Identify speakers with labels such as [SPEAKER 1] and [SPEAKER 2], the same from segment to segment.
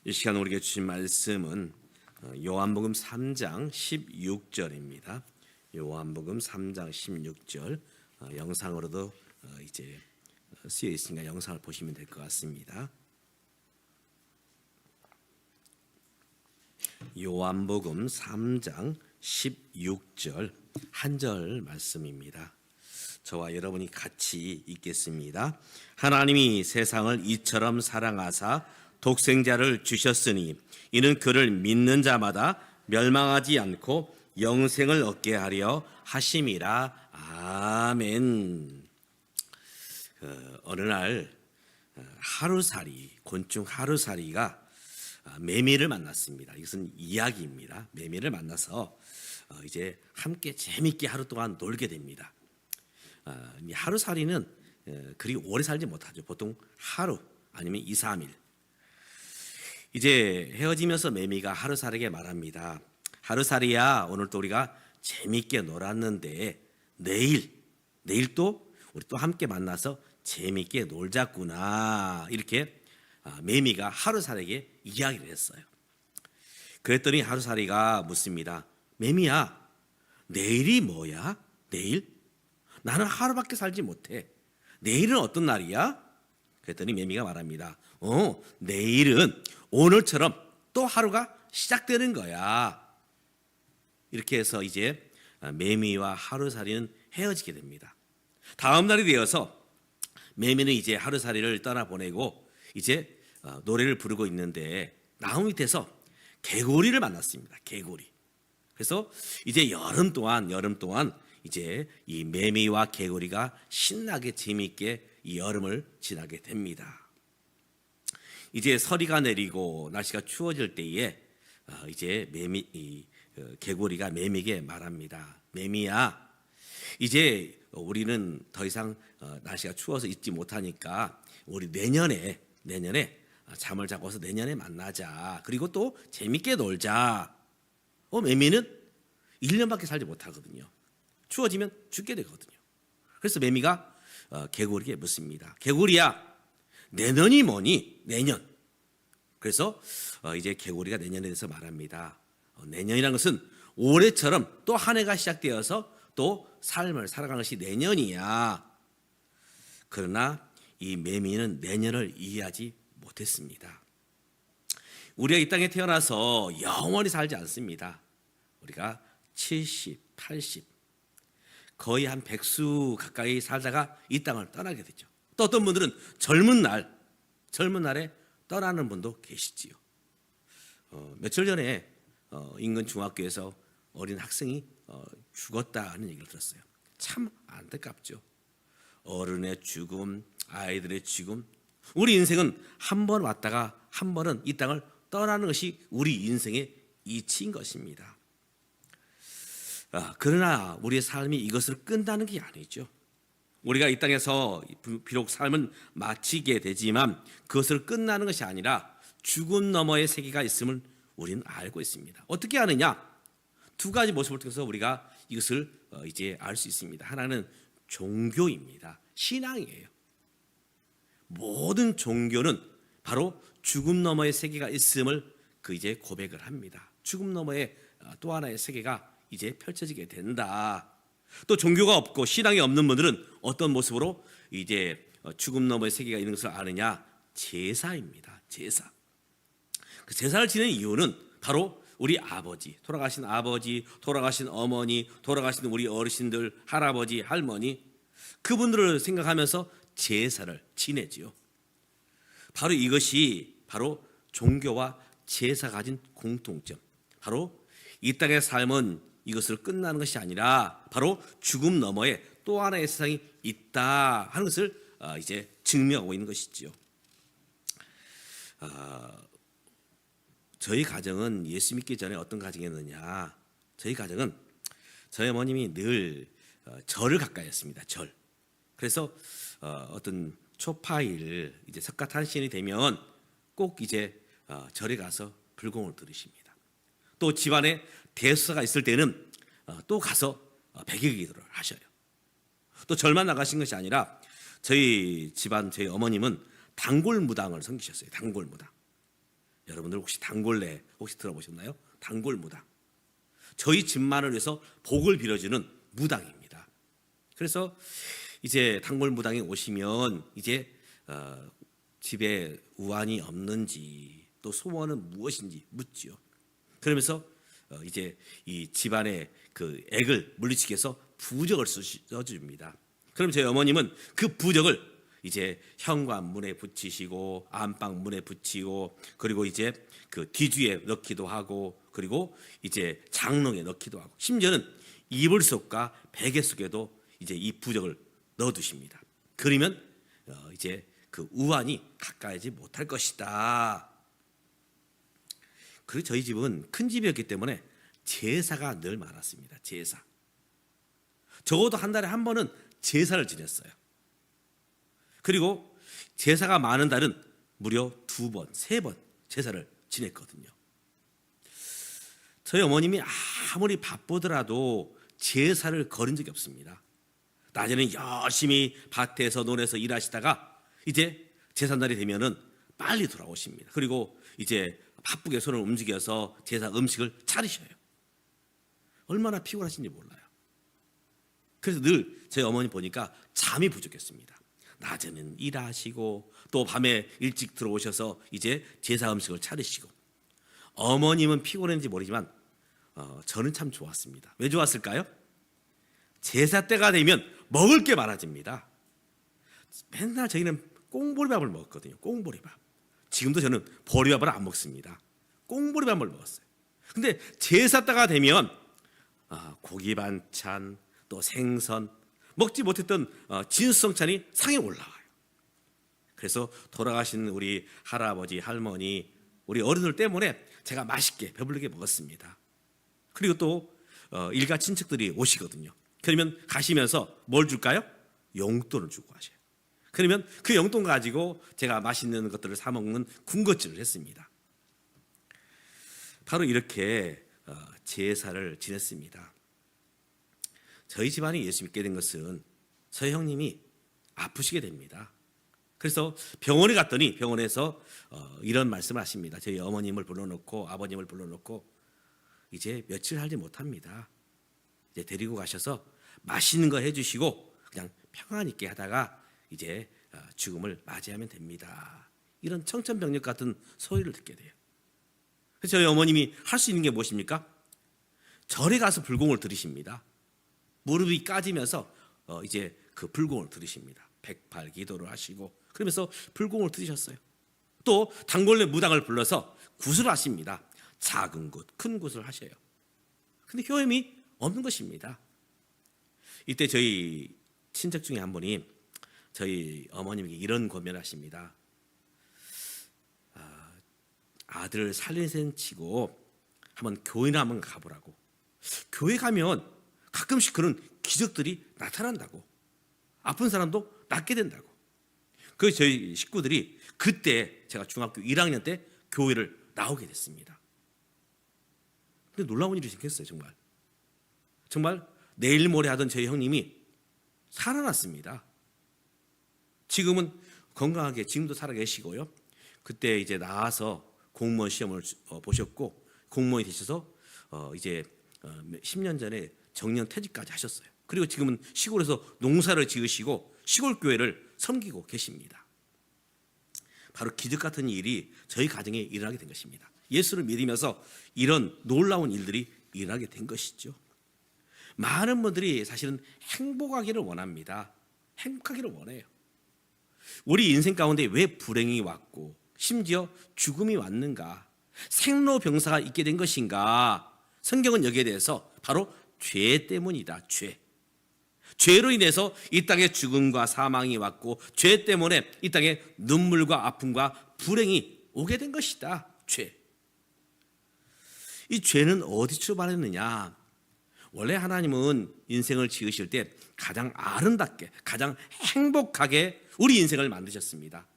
[SPEAKER 1] 이 시간 우리에게 주신 말씀은 요한복음 3장 16절입니다. 요한복음 3장 16절 영상으로도 이제 쓰여 있으니까 영상을 보시면 될 것 같습니다. 요한복음 3장 16절 한 절 말씀입니다. 저와 여러분이 같이 읽겠습니다. 하나님이 세상을 이처럼 사랑하사 독생자를 주셨으니 이는 그를 믿는 자마다 멸망하지 않고 영생을 얻게 하려 하심이라. 아멘. 어느 날 하루살이, 곤충 하루살이가 매미를 만났습니다. 이것은 이야기입니다. 매미를 만나서 이제 함께 재밌게 하루 동안 놀게 됩니다. 이 하루살이는 그리 오래 살지 못하죠. 보통 하루 아니면 2, 3일. 이제 헤어지면서 매미가 하루살이에게 말합니다. 하루살이야, 오늘 또 우리가 재밌게 놀았는데 내일 또 우리 또 함께 만나서 재밌게 놀자꾸나. 이렇게 매미가 하루살이에게 이야기를 했어요. 그랬더니 하루살이가 묻습니다. 매미야, 내일이 뭐야? 내일? 나는 하루밖에 살지 못해. 내일은 어떤 날이야? 그랬더니 매미가 말합니다. 내일은 오늘처럼 또 하루가 시작되는 거야. 이렇게 해서 이제 매미와 하루살이는 헤어지게 됩니다. 다음 날이 되어서 매미는 이제 하루살이를 떠나보내고 이제 노래를 부르고 있는데 나무 밑에서 개구리를 만났습니다. 개구리. 그래서 이제 여름 동안 이제 이 매미와 개구리가 신나게 재미있게 이 여름을 지나게 됩니다. 이제 서리가 내리고 날씨가 추워질 때에 이제 개구리가 매미에게 말합니다. 매미야, 이제 우리는 더 이상 날씨가 추워서 있지 못하니까 우리 내년에 잠을 자고서 내년에 만나자. 그리고 또 재밌게 놀자. 매미는 1년밖에 살지 못하거든요. 추워지면 죽게 되거든요. 그래서 매미가 개구리에게 묻습니다. 개구리야, 내년이 뭐니? 내년. 그래서 이제 개구리가 내년에 대해서 말합니다. 내년이라는 것은 올해처럼 또 한 해가 시작되어서 또 삶을 살아가는 것이 내년이야. 그러나 이 매미는 내년을 이해하지 못했습니다. 우리가 이 땅에 태어나서 영원히 살지 않습니다. 우리가 70, 80 거의 한 100수 가까이 살다가 이 땅을 떠나게 되죠. 또 어떤 분들은 젊은 날에 떠나는 분도 계시지요. 며칠 전에 인근 중학교에서 어린 학생이 죽었다는 얘기를 들었어요. 참 안타깝죠. 어른의 죽음, 아이들의 죽음. 우리 인생은 한 번 왔다가 한 번은 이 땅을 떠나는 것이 우리 인생의 이치인 것입니다. 그러나 우리의 삶이 이것을 끝나는 게 아니죠. 우리가 이 땅에서 비록 삶은 마치게 되지만 그것을 끝나는 것이 아니라 죽음 너머의 세계가 있음을 우리는 알고 있습니다. 어떻게 아느냐? 두 가지 모습을 통해서 우리가 이것을 이제 알 수 있습니다. 하나는 종교입니다. 신앙이에요. 모든 종교는 바로 죽음 너머의 세계가 있음을 이제 고백을 합니다. 죽음 너머의 또 하나의 세계가 이제 펼쳐지게 된다. 또 종교가 없고 신앙이 없는 분들은 어떤 모습으로 이제 죽음 너머의 세계가 있는 것을 아느냐? 제사입니다. 제사. 그 제사를 지내는 이유는 바로 우리 아버지, 돌아가신 어머니, 돌아가신 우리 어르신들, 할아버지, 할머니, 그분들을 생각하면서 제사를 지내지요. 바로 이것이 바로 종교와 제사가 가진 공통점. 바로 이 땅의 삶은 이것을 끝나는 것이 아니라 바로 죽음 너머에 또 하나의 세상이 있다 하는 것을 이제 증명하고 있는 것이지요. 저희 가정은 예수 믿기 전에 어떤 가정이었느냐? 저희 가정은 저희 어머님이 늘 절을 가까이 했습니다. 절. 그래서 어떤 초파일 이제 석가탄신이 되면 꼭 이제 절에 가서 불공을 들으십니다. 또 집안에 대수가 있을 때는 또 가서 백일 기도를 하셔요. 또 절만 나가신 것이 아니라 저희 집안 저희 어머님은 단골무당을 섬기셨어요. 단골무당. 여러분들 혹시 단골레 혹시 들어보셨나요? 단골무당. 저희 집만을 위해서 복을 빌어주는 무당입니다. 그래서 이제 단골무당에 오시면 이제 집에 우환이 없는지 또 소원은 무엇인지 묻지요. 그러면서 이제 이 집안의 그 액을 물리치기 위해서 부적을 써줍니다. 그럼 저희 어머님은 그 부적을 이제 현관문에 붙이시고 안방 문에 붙이고 그리고 이제 그 뒤주에 넣기도 하고 그리고 이제 장롱에 넣기도 하고 심지어는 이불 속과 베개 속에도 이제 이 부적을 넣어두십니다. 그러면 이제 그 우환이 가까이지 못할 것이다. 그리고 저희 집은 큰 집이었기 때문에 제사가 늘 많았습니다. 제사. 적어도 한 달에 한 번은 제사를 지냈어요. 그리고 제사가 많은 달은 무려 2번, 3번 제사를 지냈거든요. 저희 어머님이 아무리 바쁘더라도 제사를 거른 적이 없습니다. 낮에는 열심히 밭에서 논에서 일하시다가 이제 제삿날이 되면은 빨리 돌아오십니다. 그리고 이제 바쁘게 손을 움직여서 제사 음식을 차리셔요. 얼마나 피곤하신지 몰라요. 그래서 늘 저희 어머니 보니까 잠이 부족했습니다. 낮에는 일하시고 또 밤에 일찍 들어오셔서 이제 제사 음식을 차리시고 어머님은 피곤했는지 모르지만 저는 참 좋았습니다. 왜 좋았을까요? 제사 때가 되면 먹을 게 많아집니다. 맨날 저희는 꽁보리밥을 먹었거든요. 꽁보리밥. 지금도 저는 보리밥을 안 먹습니다. 꽁보리밥을 먹었어요. 근데 제사 때가 되면 고기 반찬 또 생선 먹지 못했던 진수성찬이 상에 올라와요. 그래서 돌아가신 우리 할아버지 할머니 우리 어른들 때문에 제가 맛있게 배부르게 먹었습니다. 그리고 또 일가 친척들이 오시거든요. 그러면 가시면서 뭘 줄까요? 용돈을 주고 가셔요. 그러면 그 용돈 가지고 제가 맛있는 것들을 사 먹는 군것질을 했습니다. 바로 이렇게 제사를 지냈습니다. 저희 집안이 예수 믿게 된 것은 저희 형님이 아프시게 됩니다. 그래서 병원에 갔더니 병원에서 이런 말씀을 하십니다. 저희 어머님을 불러놓고 아버님을 불러놓고 이제 며칠 살지 못합니다. 이제 데리고 가셔서 맛있는 거 해주시고 그냥 평안 있게 하다가 이제 죽음을 맞이하면 됩니다. 이런 청천벽력 같은 소리를 듣게 돼요. 그래서 저희 어머님이 할 수 있는 게 무엇입니까? 절에 가서 불공을 들이십니다. 무릎이 까지면서 이제 그 불공을 들으십니다. 108기도를 하시고 그러면서 불공을 들으셨어요. 또 단골레 무당을 불러서 굿을 하십니다. 작은 굿, 큰 굿을 하셔요. 근데 효험이 없는 것입니다. 이때 저희 친척 중에 한 분이 저희 어머님에게 이런 권면을 하십니다. 아들 살린셈 치고 한번 교회나 한번 가보라고. 교회 가면 가끔씩 그런 기적들이 나타난다고. 아픈 사람도 낫게 된다고. 그래서 저희 식구들이 그때 제가 중학교 1학년 때 교회를 나오게 됐습니다. 근데 놀라운 일이 생겼어요. 정말 내일 모레 하던 저희 형님이 살아났습니다. 지금은 건강하게 지금도 살아계시고요. 그때 이제 나와서 공무원 시험을 보셨고 공무원이 되셔서 이제 10년 전에 정년 퇴직까지 하셨어요. 그리고 지금은 시골에서 농사를 지으시고 시골 교회를 섬기고 계십니다. 바로 기적 같은 일이 저희 가정에 일어나게 된 것입니다. 예수를 믿으면서 이런 놀라운 일들이 일어나게 된 것이죠. 많은 분들이 사실은 행복하기를 원합니다. 행복하기를 원해요. 우리 인생 가운데 왜 불행이 왔고 심지어 죽음이 왔는가? 생로병사가 있게 된 것인가? 성경은 여기에 대해서 바로 죄 때문이다. 죄로 인해서 이 땅에 죽음과 사망이 왔고 죄 때문에 이 땅에 눈물과 아픔과 불행이 오게 된 것이다. 죄. 이 죄는 어디 출발했느냐? 원래 하나님은 인생을 지으실 때 가장 아름답게 가장 행복하게 우리 인생을 만드셨습니다.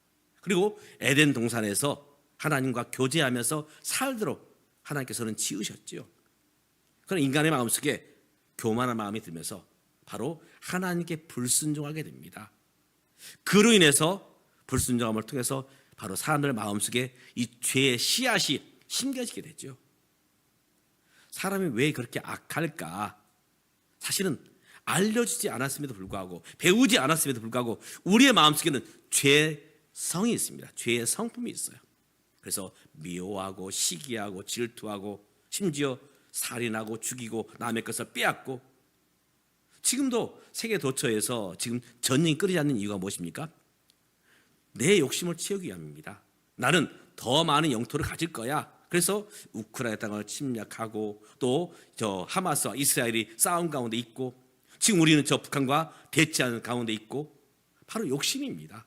[SPEAKER 1] 그리고 에덴 동산에서 하나님과 교제하면서 살도록 하나님께서는 지으셨죠. 그런 인간의 마음속에 교만한 마음이 들면서 바로 하나님께 불순종하게 됩니다. 그로 인해서 불순종함을 통해서 바로 사람들 마음속에 이 죄의 씨앗이 심겨지게 되죠. 사람이 왜 그렇게 악할까? 사실은 알려주지 않았음에도 불구하고, 배우지 않았음에도 불구하고 우리의 마음속에는 죄성이 있습니다. 죄의 성품이 있어요. 그래서 미워하고 시기하고 질투하고 심지어 살인하고 죽이고 남의 것을 빼앗고, 지금도 세계 도처에서 지금 전쟁이 끊이지 않는 이유가 무엇입니까? 내 욕심을 채우기 위함입니다. 나는 더 많은 영토를 가질 거야. 그래서 우크라이나 땅을 침략하고 또 저 하마스와 이스라엘이 싸움 가운데 있고, 지금 우리는 저 북한과 대치하는 가운데 있고, 바로 욕심입니다.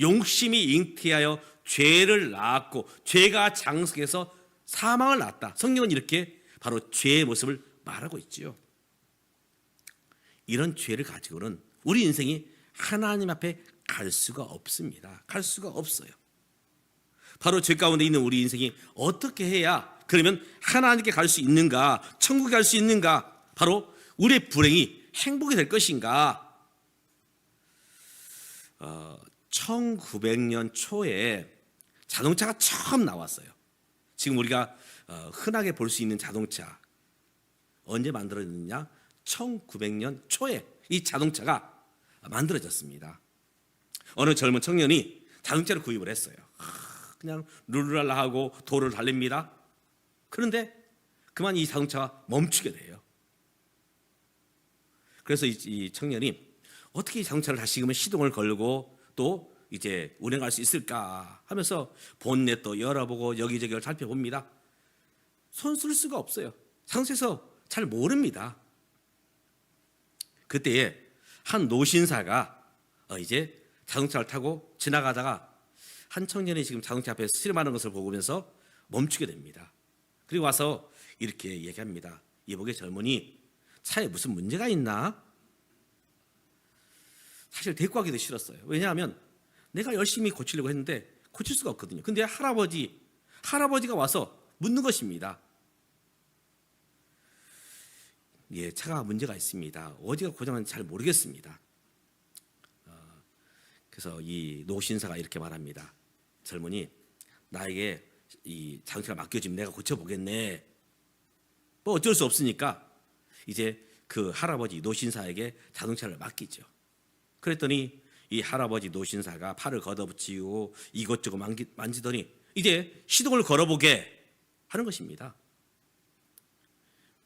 [SPEAKER 1] 욕심이 잉태하여 죄를 낳았고 죄가 장성해서 사망을 낳았다. 성경은 이렇게 바로 죄의 모습을 말하고 있지요. 이런 죄를 가지고는 우리 인생이 하나님 앞에 갈 수가 없습니다. 갈 수가 없어요. 바로 죄 가운데 있는 우리 인생이 어떻게 해야 그러면 하나님께 갈 수 있는가, 천국에 갈 수 있는가, 바로 우리의 불행이 행복이 될 것인가. 1900년 초에 자동차가 처음 나왔어요. 지금 우리가 흔하게 볼 수 있는 자동차 언제 만들어졌느냐? 1900년 초에 이 자동차가 만들어졌습니다. 어느 젊은 청년이 자동차를 구입을 했어요. 그냥 룰루랄라 하고 도로를 달립니다. 그런데 그만 이 자동차가 멈추게 돼요. 그래서 이 청년이 어떻게 이 자동차를 다시금 시동을 걸고 또 이제 운행할 수 있을까 하면서 본넷도 열어보고 여기저기를 살펴봅니다. 손 쓸 수가 없어요. 자동차에서 잘 모릅니다. 그때에 한 노신사가 이제 자동차를 타고 지나가다가 한 청년이 지금 자동차 앞에 씨름하는 것을 보면서 멈추게 됩니다. 그리고 와서 이렇게 얘기합니다. 이보게 젊은이, 차에 무슨 문제가 있나? 사실 데리고 가기도 싫었어요. 왜냐하면 내가 열심히 고치려고 했는데 고칠 수가 없거든요. 근데 할아버지가 와서 묻는 것입니다. 예, 차가 문제가 있습니다. 어디가 고장났는지 잘 모르겠습니다. 그래서 이 노신사가 이렇게 말합니다. 젊은이, 나에게 이 자동차를 맡겨주면 내가 고쳐보겠네. 뭐 어쩔 수 없으니까 이제 그 할아버지 노신사에게 자동차를 맡기죠. 그랬더니 이 할아버지 노신사가 팔을 걷어붙이고 이것저것 만지더니 이제 시동을 걸어보게 하는 것입니다.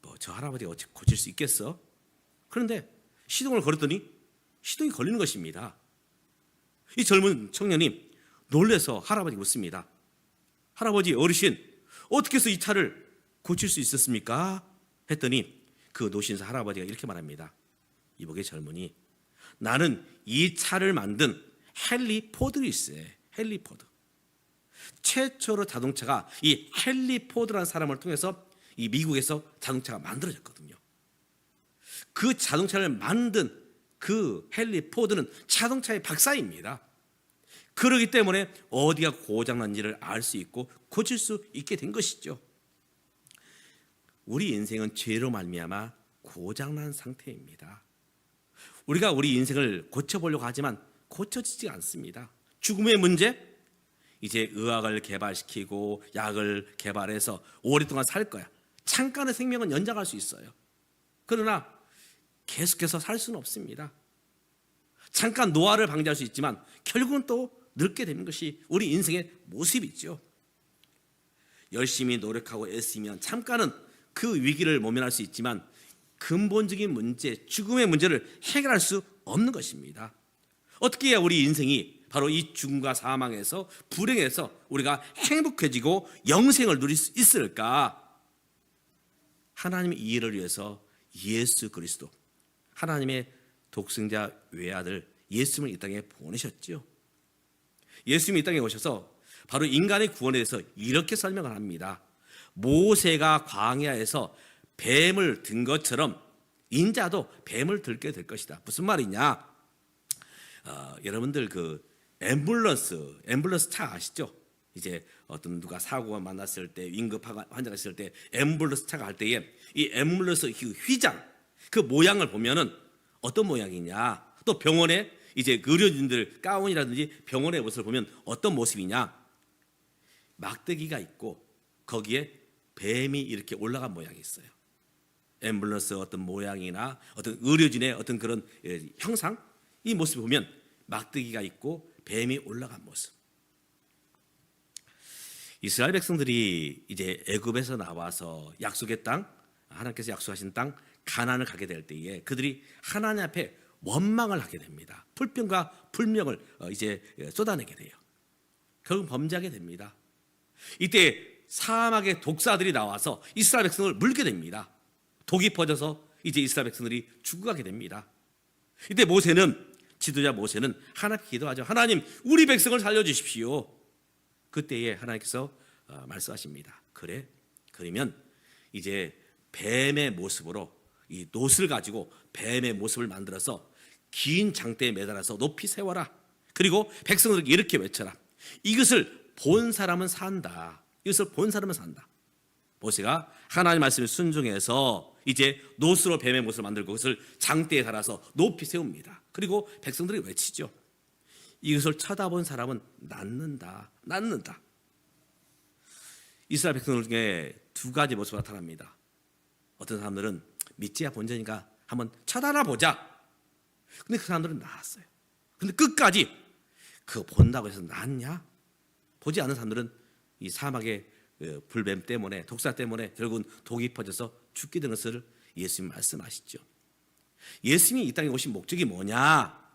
[SPEAKER 1] 뭐 저 할아버지가 어찌 고칠 수 있겠어? 그런데 시동을 걸었더니 시동이 걸리는 것입니다. 이 젊은 청년이 놀라서 할아버지가 묻습니다. 할아버지, 어르신, 어떻게 해서 이 차를 고칠 수 있었습니까? 했더니 그 노신사 할아버지가 이렇게 말합니다. 이보게 젊은이, 나는 이 차를 만든 헨리 포드일세. 헨리 포드. 최초로 자동차가 이 헨리 포드라는 사람을 통해서 이 미국에서 자동차가 만들어졌거든요. 그 자동차를 만든 그 헨리 포드는 자동차의 박사입니다. 그렇기 때문에 어디가 고장난지를 알 수 있고 고칠 수 있게 된 것이죠. 우리 인생은 죄로 말미암아 고장난 상태입니다. 우리가 우리 인생을 고쳐보려고 하지만 고쳐지지 않습니다. 죽음의 문제? 이제 의학을 개발시키고 약을 개발해서 오랫동안 살 거야. 잠깐의 생명은 연장할 수 있어요. 그러나 계속해서 살 수는 없습니다. 잠깐 노화를 방지할 수 있지만 결국은 또 늙게 되는 것이 우리 인생의 모습이죠. 열심히 노력하고 애쓰면 잠깐은 그 위기를 모면할 수 있지만 근본적인 문제, 죽음의 문제를 해결할 수 없는 것입니다. 어떻게 해야 우리 인생이 바로 이 죽음과 사망에서 불행에서 우리가 행복해지고 영생을 누릴 수 있을까? 하나님의 이해를 위해서 예수 그리스도, 하나님의 독생자 외아들 예수님을 이 땅에 보내셨지요. 예수님이 이 땅에 오셔서 바로 인간의 구원에 대해서 이렇게 설명을 합니다. 모세가 광야에서 뱀을 든 것처럼 인자도 뱀을 들게 될 것이다. 무슨 말이냐? 여러분들 그 앰뷸런스 차 아시죠? 이제 어떤 누가 사고가 만났을 때, 위급 환자가 있을 때 앰뷸런스 차가 할 때에 이 앰뷸런스 휘장 그 모양을 보면은 어떤 모양이냐? 또 병원에 이제 그 의료진들 가운이라든지 병원의 모습을 보면 어떤 모습이냐? 막대기가 있고 거기에 뱀이 이렇게 올라간 모양이 있어요. 앰뷸런스 어떤 모양이나 어떤 의료진의 어떤 그런 형상, 이 모습을 보면 막대기가 있고 뱀이 올라간 모습. 이스라엘 백성들이 이제 애굽에서 나와서 약속의 땅, 하나님께서 약속하신 땅 가나안을 가게 될 때에 그들이 하나님 앞에 원망을 하게 됩니다. 불평과 불명을 이제 쏟아내게 돼요. 결국 범죄하게 됩니다. 이때 사막의 독사들이 나와서 이스라엘 백성을 물게 됩니다. 독이 퍼져서 이제 이스라엘 백성들이 죽어가게 됩니다. 이때 지도자 모세는 하나님께 기도하죠. 하나님, 우리 백성을 살려주십시오. 그때에 하나님께서 말씀하십니다. 그래? 그러면 이제 뱀의 모습으로 이 놋을 가지고 뱀의 모습을 만들어서 긴 장대에 매달아서 높이 세워라. 그리고 백성들에게 이렇게 외쳐라. 이것을 본 사람은 산다. 이것을 본 사람은 산다. 모세가 하나님의 말씀을 순종해서 이제 놋으로 뱀의 모습을 만들고 그것을 장대에 달아서 높이 세웁니다. 그리고 백성들이 외치죠. 이것을 쳐다본 사람은 낫는다. 이스라엘 백성들 중에 두 가지 모습이 나타납니다. 어떤 사람들은 믿지야 본전이니까 한번 쳐다나 보자. 근데 그 사람들은 나았어요. 근데 끝까지 그거 본다고 해서 낫냐? 보지 않는 사람들은 이 사막의 불뱀 때문에, 독사 때문에 결국은 독이 퍼져서 죽게 되는 것을 예수님 말씀하시죠. 예수님이 이 땅에 오신 목적이 뭐냐?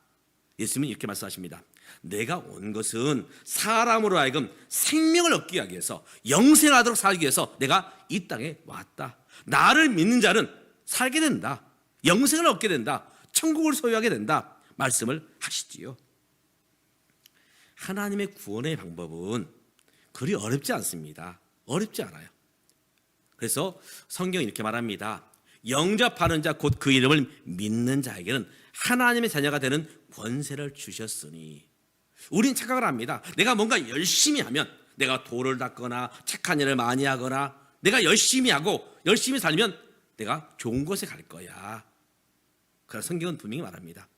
[SPEAKER 1] 예수님은 이렇게 말씀하십니다. 내가 온 것은 사람으로 하여금 생명을 얻기 위해서, 영생하도록 살기 위해서 내가 이 땅에 왔다. 나를 믿는 자는 살게 된다. 영생을 얻게 된다. 천국을 소유하게 된다. 말씀을 하시지요. 하나님의 구원의 방법은 그리 어렵지 않습니다. 어렵지 않아요. 그래서 성경이 이렇게 말합니다. 영접하는 자 곧 그 이름을 믿는 자에게는 하나님의 자녀가 되는 권세를 주셨으니. 우린 착각을 합니다. 내가 뭔가 열심히 하면, 내가 돌을 닦거나 착한 일을 많이 하거나 내가 열심히 하고 열심히 살면 내가 좋은 곳에 갈 거야. 그러나 성경은 분명히 말합니다.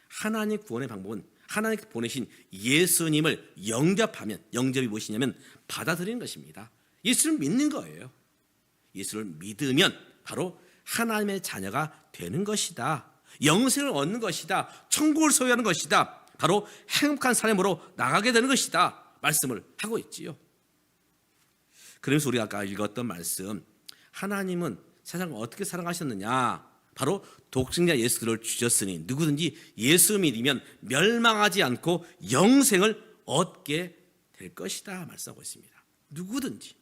[SPEAKER 1] 하나님 구원의 방법은 하나님께 보내신 예수님을 영접하면, 영접이 무엇이냐면 받아들이는 것입니다. 예수를 믿는 거예요. 예수를 믿으면 바로 하나님의 자녀가 되는 것이다. 영생을 얻는 것이다. 천국을 소유하는 것이다. 바로 행복한 삶으로 나가게 되는 것이다. 말씀을 하고 있지요. 그래서 우리가 아까 읽었던 말씀, 하나님은 세상을 어떻게 사랑하셨느냐? 바로 독생자 예수를 주셨으니 누구든지 예수 믿으면 멸망하지 않고 영생을 얻게 될 것이다 말씀하고 있습니다. 누구든지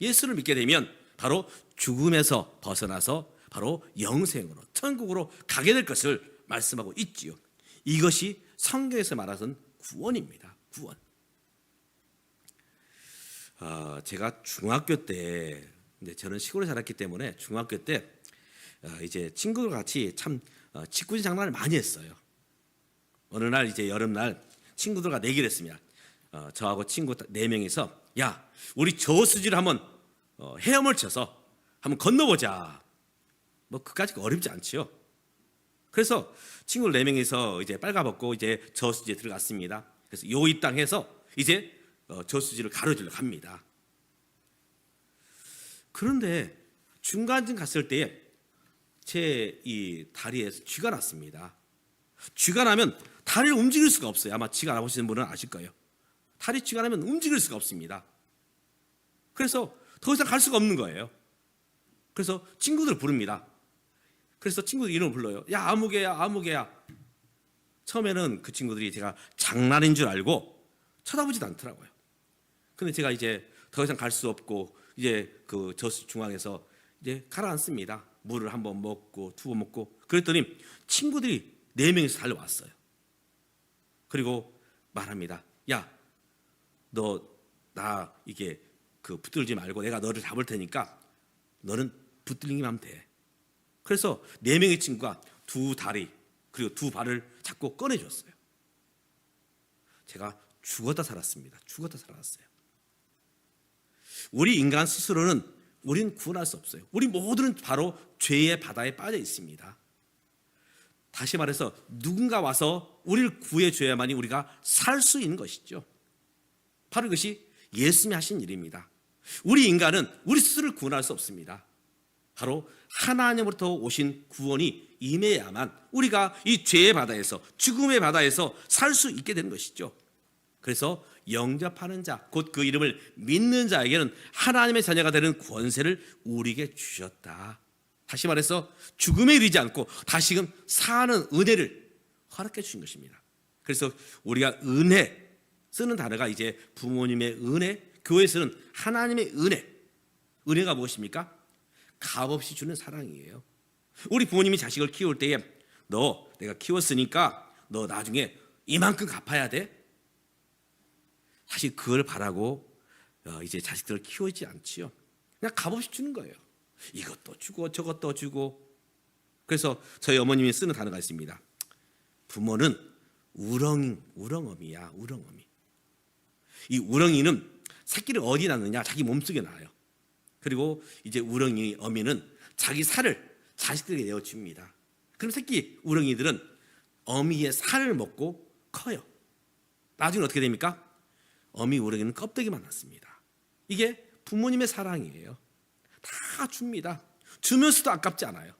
[SPEAKER 1] 예수를 믿게 되면 바로 죽음에서 벗어나서 바로 영생으로, 천국으로 가게 될 것을 말씀하고 있지요. 이것이 성경에서 말하는 구원입니다. 구원. 제가 중학교 때, 근데 저는 시골에 살았기 때문에 중학교 때 이제 친구들과 같이 참 직구지 장난을 많이 했어요. 어느 날 이제 여름날 친구들과 내기를 했습니다. 저하고 친구 4명이서 야, 우리 저수지를 한번 헤엄을 쳐서 한번 건너보자. 뭐 그까짓 어렵지 않지요. 그래서 친구 4명이서 이제 빨가벗고 이제 저수지에 들어갔습니다. 그래서 요 이 땅 해서 이제 저수지를 가로질러 갑니다. 그런데 중간쯤 갔을 때에 제 이 다리에서 쥐가 났습니다. 쥐가 나면 다리를 움직일 수가 없어요. 아마 쥐가 나보시는 분은 아실 거예요. 다리 쥐가 나면 움직일 수가 없습니다. 그래서 더 이상 갈 수가 없는 거예요. 그래서 친구들을 부릅니다. 그래서 친구들 이름을 불러요. 야, 아무개야, 아무개야. 처음에는 그 친구들이 제가 장난인 줄 알고 쳐다보지도 않더라고요. 근데 제가 이제 더 이상 갈 수 없고 이제 그 저수 중앙에서 이제 가라앉습니다. 물을 한 번 먹고 두 번 먹고 그랬더니 친구들이 4명이서 달려왔어요. 그리고 말합니다. 야, 너 나 이게 그 붙들지 말고 내가 너를 잡을 테니까 너는 붙들기만 하면 돼. 그래서 4명의 친구가 2 다리 그리고 2 발을 잡고 꺼내줬어요. 제가 죽었다 살았습니다. 죽었다 살았어요. 우리 인간 스스로는 우린 구원할 수 없어요. 우리 모두는 바로 죄의 바다에 빠져 있습니다. 다시 말해서 누군가 와서 우리를 구해줘야만이 우리가 살 수 있는 것이죠. 바로 이것이 예수님이 하신 일입니다. 우리 인간은 우리 스스로를 구원할 수 없습니다. 바로 하나님으로부터 오신 구원이 임해야만 우리가 이 죄의 바다에서, 죽음의 바다에서 살 수 있게 되는 것이죠. 그래서 영접하는 자, 곧 그 이름을 믿는 자에게는 하나님의 자녀가 되는 권세를 우리에게 주셨다. 다시 말해서 죽음에 이르지 않고 다시금 사는 은혜를 허락해 주신 것입니다. 그래서 우리가 은혜 쓰는 단어가 이제 부모님의 은혜, 교회에서는 하나님의 은혜. 은혜가 무엇입니까? 값없이 주는 사랑이에요. 우리 부모님이 자식을 키울 때에 너 내가 키웠으니까 너 나중에 이만큼 갚아야 돼. 사실 그걸 바라고 이제 자식들을 키우지 않지요. 그냥 값없이 주는 거예요. 이것도 주고 저것도 주고. 그래서 저희 어머님이 쓰는 단어가 있습니다. 부모는 우렁어미야. 우렁어미. 이 우렁이는 새끼를 어디 낳느냐? 자기 몸속에 낳아요. 그리고 이제 우렁이 어미는 자기 살을 자식들에게 내어줍니다. 그럼 새끼 우렁이들은 어미의 살을 먹고 커요. 나중에 어떻게 됩니까? 어미 우렁이는 껍데기만 낳습니다. 이게 부모님의 사랑이에요. 다 줍니다. 주면서도 아깝지 않아요.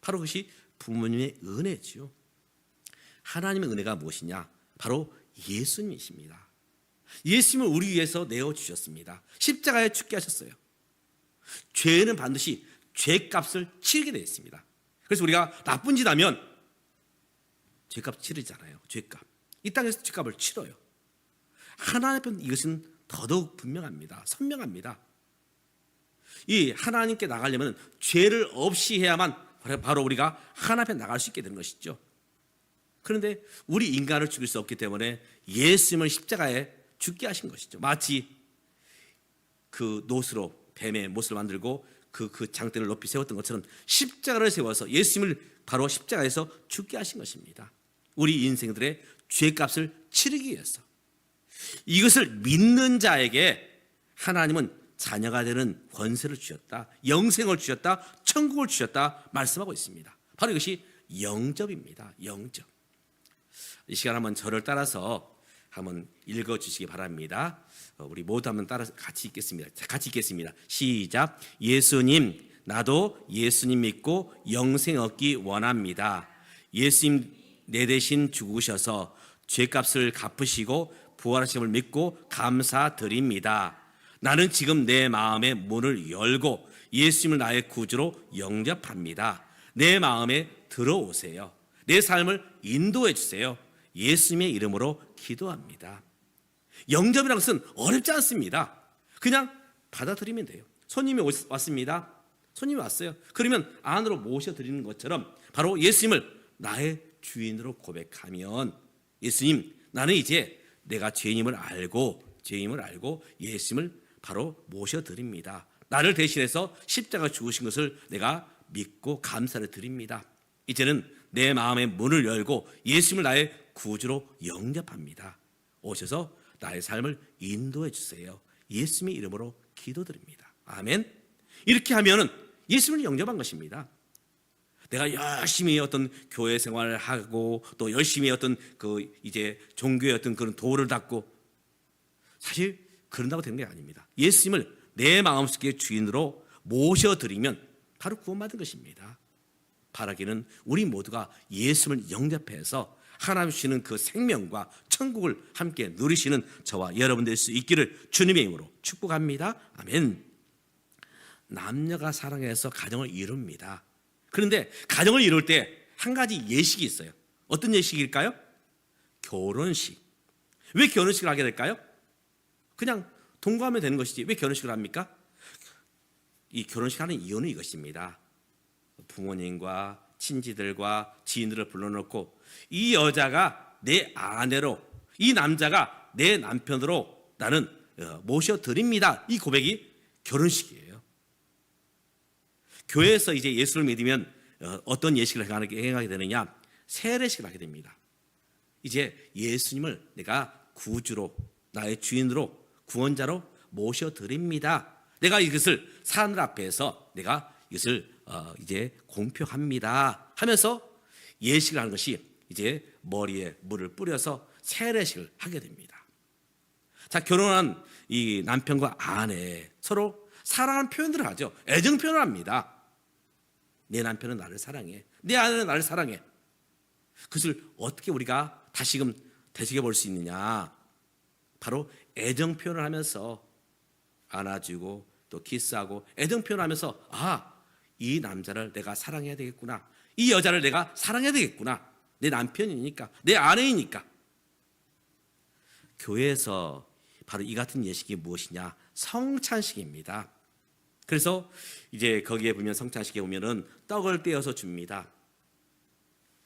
[SPEAKER 1] 바로 그것이 부모님의 은혜지요. 하나님의 은혜가 무엇이냐? 바로 예수님이십니다. 예수님을 우리 위해서 내어주셨습니다. 십자가에 죽게 하셨어요. 죄는 반드시 죄값을 치르게 되어 있습니다. 그래서 우리가 나쁜 짓 하면 죄값 치르잖아요. 죄값. 이 땅에서 죄값을 치러요. 하나님 앞에 이것은 더더욱 분명합니다. 선명합니다. 이 하나님께 나가려면 죄를 없이 해야만 바로 우리가 하나님 앞에 나갈 수 있게 되는 것이죠. 그런데 우리 인간을 죽일 수 없기 때문에 예수님을 십자가에 죽게 하신 것이죠. 마치 그 노스로 뱀의 못을 만들고 그 장대를 높이 세웠던 것처럼 십자가를 세워서 예수님을 바로 십자가에서 죽게 하신 것입니다. 우리 인생들의 죄값을 치르기 위해서. 이것을 믿는 자에게 하나님은 자녀가 되는 권세를 주셨다. 영생을 주셨다. 천국을 주셨다. 말씀하고 있습니다. 바로 이것이 영접입니다. 영접. 이 시간 한번 저를 따라서 한번 읽어주시기 바랍니다. 우리 모두 한번 따라서 같이 읽겠습니다. 같이 읽겠습니다. 시작. 예수님, 나도 예수님 믿고 영생 얻기 원합니다. 예수님 내 대신 죽으셔서 죄값을 갚으시고 부활하심을 믿고 감사드립니다. 나는 지금 내 마음의 문을 열고 예수님을 나의 구주로 영접합니다. 내 마음에 들어오세요. 내 삶을 인도해 주세요. 예수님의 이름으로 기도합니다. 영접이라는 것은 어렵지 않습니다. 그냥 받아들이면 돼요. 손님이 왔습니다. 손님이 왔어요. 그러면 안으로 모셔드리는 것처럼 바로 예수님을 나의 주인으로 고백하면 예수님, 나는 이제 내가 죄인임을 알고 예수님을 바로 모셔드립니다. 나를 대신해서 십자가 죽으신 것을 내가 믿고 감사를 드립니다. 이제는 내 마음의 문을 열고 예수님을 나의 구주로 영접합니다. 오셔서 나의 삶을 인도해 주세요. 예수님의 이름으로 기도드립니다. 아멘. 이렇게 하면은 예수님을 영접한 것입니다. 내가 열심히 어떤 교회 생활을 하고 또 열심히 어떤 이제 종교의 어떤 그런 도를 닦고 사실 그런다고 되는 게 아닙니다. 예수님을 내 마음속의 주인으로 모셔드리면 바로 구원받은 것입니다. 바라기는 우리 모두가 예수님을 영접해서 하나님 주시는 그 생명과 천국을 함께 누리시는 저와 여러분 될 수 있기를 주님의 이름으로 축복합니다. 아멘. 남녀가 사랑해서 가정을 이룹니다. 그런데 가정을 이룰 때 한 가지 예식이 있어요. 어떤 예식일까요? 결혼식. 왜 결혼식을 하게 될까요? 그냥 동거하면 되는 것이지 왜 결혼식을 합니까? 이 결혼식 하는 이유는 이것입니다. 부모님과 친지들과 지인들을 불러놓고 이 여자가 내 아내로, 이 남자가 내 남편으로 나는 모셔드립니다. 이 고백이 결혼식이에요. 교회에서 이제 예수를 믿으면 어떤 예식을 행하게 되느냐? 세례식을 하게 됩니다. 이제 예수님을 내가 구주로, 나의 주인으로, 구원자로 모셔드립니다. 내가 이것을 사람들 앞에서 내가 이것을 이제 공표합니다 하면서 예식을 하는 것이 이제 머리에 물을 뿌려서 세례식을 하게 됩니다. 자, 결혼한 이 남편과 아내 서로 사랑하는 표현들을 하죠. 애정 표현을 합니다. 내 남편은 나를 사랑해. 내 아내는 나를 사랑해. 그것을 어떻게 우리가 다시금 되새겨 볼 수 있느냐? 바로 애정 표현을 하면서 안아주고 또 키스하고 애정 표현을 하면서 이 남자를 내가 사랑해야 되겠구나. 이 여자를 내가 사랑해야 되겠구나. 내 남편이니까, 내 아내이니까. 교회에서 바로 이 같은 예식이 무엇이냐? 성찬식입니다. 그래서 이제 거기에 보면 성찬식에 보면은 떡을 떼어서 줍니다.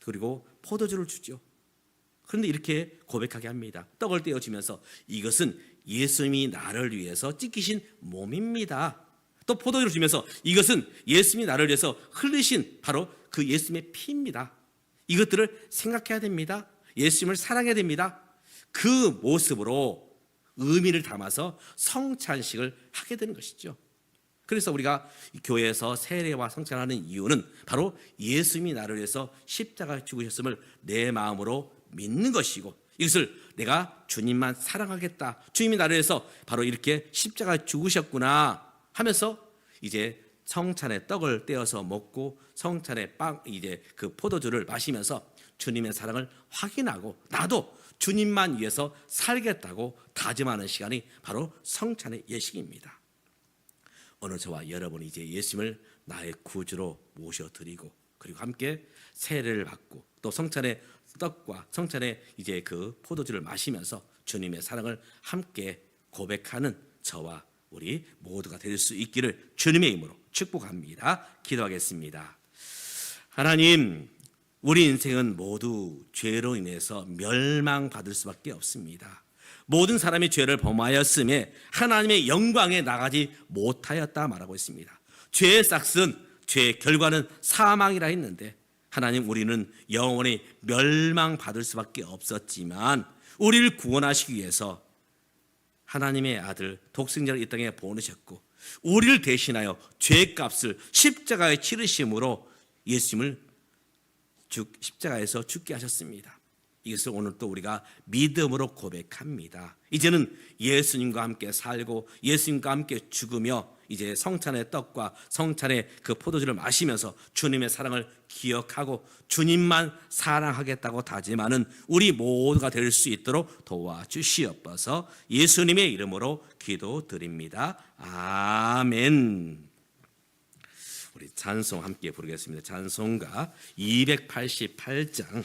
[SPEAKER 1] 그리고 포도주를 주죠. 그런데 이렇게 고백하게 합니다. 떡을 떼어 주면서 이것은 예수님이 나를 위해서 찢기신 몸입니다. 또 포도주를 주면서 이것은 예수님이 나를 위해서 흘리신 바로 그 예수님의 피입니다. 이것들을 생각해야 됩니다. 예수님을 사랑해야 됩니다. 그 모습으로 의미를 담아서 성찬식을 하게 되는 것이죠. 그래서 우리가 교회에서 세례와 성찬하는 이유는 바로 예수님이 나를 위해서 십자가에 죽으셨음을 내 마음으로 믿는 것이고, 이것을 내가 주님만 사랑하겠다, 주님이 나를 위해서 바로 이렇게 십자가에 죽으셨구나 하면서 이제 성찬의 떡을 떼어서 먹고 성찬의 이제 그 포도주를 마시면서 주님의 사랑을 확인하고 나도 주님만 위해서 살겠다고 다짐하는 시간이 바로 성찬의 예식입니다. 오늘 저와 여러분이 이제 예수님을 나의 구주로 모셔드리고 그리고 함께 세례를 받고 또 성찬의 떡과 성찬의 이제 그 포도주를 마시면서 주님의 사랑을 함께 고백하는 저와 우리 모두가 될 수 있기를 주님의 이름으로 축복합니다. 기도하겠습니다. 하나님, 우리 인생은 모두 죄로 인해서 멸망받을 수밖에 없습니다. 모든 사람이 죄를 범하였음에 하나님의 영광에 나가지 못하였다 말하고 있습니다. 죄의 싹은, 죄의 결과는 사망이라 했는데 하나님, 우리는 영원히 멸망받을 수밖에 없었지만 우리를 구원하시기 위해서 하나님의 아들 독생자를 이 땅에 보내셨고 우리를 대신하여 죄값을 십자가에 치르심으로 예수님을 십자가에서 죽게 하셨습니다. 이것을 오늘 또 우리가 믿음으로 고백합니다. 이제는 예수님과 함께 살고 예수님과 함께 죽으며 이제 성찬의 떡과 성찬의 그 포도주를 마시면서 주님의 사랑을 기억하고 주님만 사랑하겠다고 다짐하는 우리 모두가 될 수 있도록 도와주시옵소서. 예수님의 이름으로 기도드립니다. 아멘. 우리 찬송 함께 부르겠습니다. 찬송가 288장